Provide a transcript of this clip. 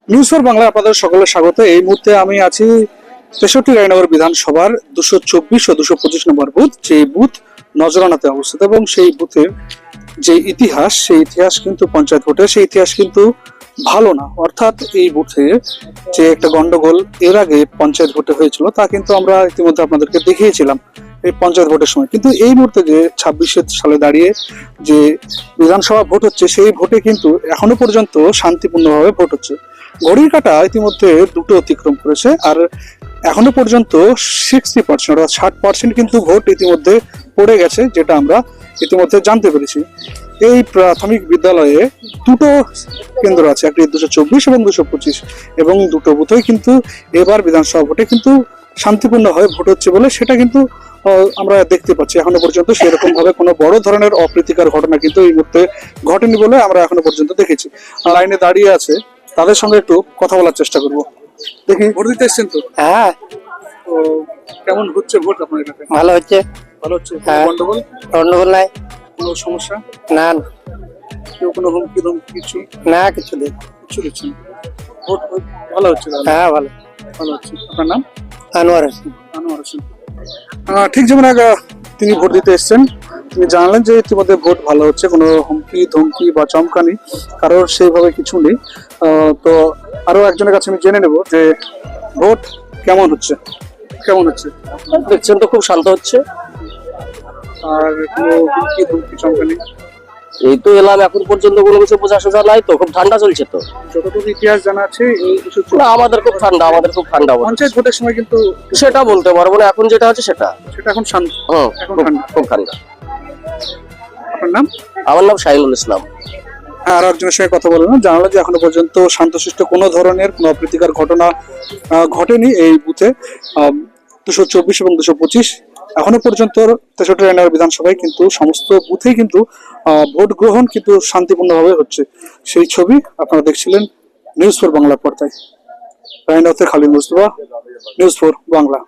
News for Bangla আপনাদের সকলের স্বাগত। এই মুহূর্তে আমি আছি ৬৩ রায়নগর বিধানসভার ২২৪ ও ২২৫ নম্বর বুথ, যে বুথ নজরানাতে অবস্থিত, এবং সেই বুথের যে ইতিহাস, সেই ইতিহাস কিন্তু পঞ্চায়েত ভোটের সেই ইতিহাস কিন্তু ভালো না। অর্থাৎ এই বুথে যে একটা গন্ডগোল এর আগে পঞ্চায়েত ভোটে হয়েছিল, তা কিন্তু আমরা ইতিমধ্যে আপনাদেরকে দেখিয়েছিলাম এই পঞ্চায়েত ভোটের সময়। কিন্তু এই মুহূর্তে যে ২৬ সালে দাঁড়িয়ে যে বিধানসভা ভোট হচ্ছে, সেই ভোটে কিন্তু এখনো পর্যন্ত শান্তিপূর্ণভাবে ভোট হচ্ছে। ঘড়ির কাঁটা ইতিমধ্যে দুটো অতিক্রম করেছে, আর এখনো পর্যন্ত 60% অর্থাৎ 60% কিন্তু ভোট ইতিমধ্যে পড়ে গেছে, যেটা আমরা ইতিমধ্যে জানতে পেরেছি। এই প্রাথমিক বিদ্যালয়ে দুটো কেন্দ্র আছে, একটি ২২৪ এবং ২২৫, এবং দুটো বুথই কিন্তু এবার বিধানসভা ভোটে কিন্তু শান্তিপূর্ণভাবে ভোট হচ্ছে বলে সেটা কিন্তু আমরা দেখতে পাচ্ছি। এখনো পর্যন্ত সেরকম ভাবে কোনো বড় ধরনের অপ্রীতিকর ঘটনা কিন্তু এই মুহূর্তে ঘটেনি বলে আমরা এখনো পর্যন্ত দেখেছি। লাইনে দাঁড়িয়ে আছে, তাদের সঙ্গে একটু কথা বলার চেষ্টা করব। দেখি, ভোট দিতে এসছেন তো? হ্যাঁ, তো কেমন হচ্ছে ভোট আপনার এলাকায়? ভালো হচ্ছে। ভালো হচ্ছে? হ্যাঁ। গন্ডগোল গন্ডগোল নাই, কোনো সমস্যা? না কেউ কোনো হুমকি ধমকি কিছু না, কিছু নেই। কিছু দিচ্ছেন? ভোট ভোট ভালো হচ্ছে তাহলে? হ্যাঁ, ভালো। ভালো হচ্ছে। আপনার নাম? আনোয়ার হোসেন। আনোয়ার হোসেন। ঠিক যেমন আগে তিনি ভোট দিতে এসছেন, তিনি জানালেন যে ইতিমধ্যে ভোট ভালো হচ্ছে, কোনো হুমকি ধমকি বা চমকানি কারোর সেইভাবে কিছু নেই। তো আরো একজনের কাছে আমি জেনে নেব যে ভোট কেমন হচ্ছে। কেমন হচ্ছে দেখছেন তো, খুব শান্ত হচ্ছে। আর কোনো হুমকি ধমকি চমকানি? এই তো এলাম, এখন পর্যন্ত কোনো কিছু বোঝা সোজা নাই তো, খুব ঠান্ডা চলছে তো। যতটুকু ইতিহাস জানা আছে এই কিছু না, আমাদের খুব ঠান্ডা, আমাদের খুব ঠান্ডা অবস্থা। পঞ্চায়েত ভোটের সময় কিন্তু সেটা বলতে পারবো না, এখন যেটা আছে সেটা। সেটা এখন শান্ত, এখন খুব ঠান্ডা। খুব ঠান্ডা। আপনার নাম? আমার নাম শাহিনুল ইসলাম। আর একজনের সঙ্গে কথা বললাম, জানালো যে এখনো পর্যন্ত শান্তশিষ্ট কোনো ধরনের কোনো অপ্রীতিকর ঘটনা ঘটেনি এই বুথে। ২২৪ এবং ২২৫ এখনো পর্যন্ত ৬৩ রায়নগর বিধানসভায় কিন্তু সমস্ত বুথেই কিন্তু ভোট গ্রহণ কিন্তু শান্তিপূর্ণভাবে হচ্ছে। সেই ছবি আপনারা দেখছিলেন নিউজ ফর বাংলা পর্দায়। রায়নগর থেকে খালিদ মুস্তফা, নিউজ ফর বাংলা।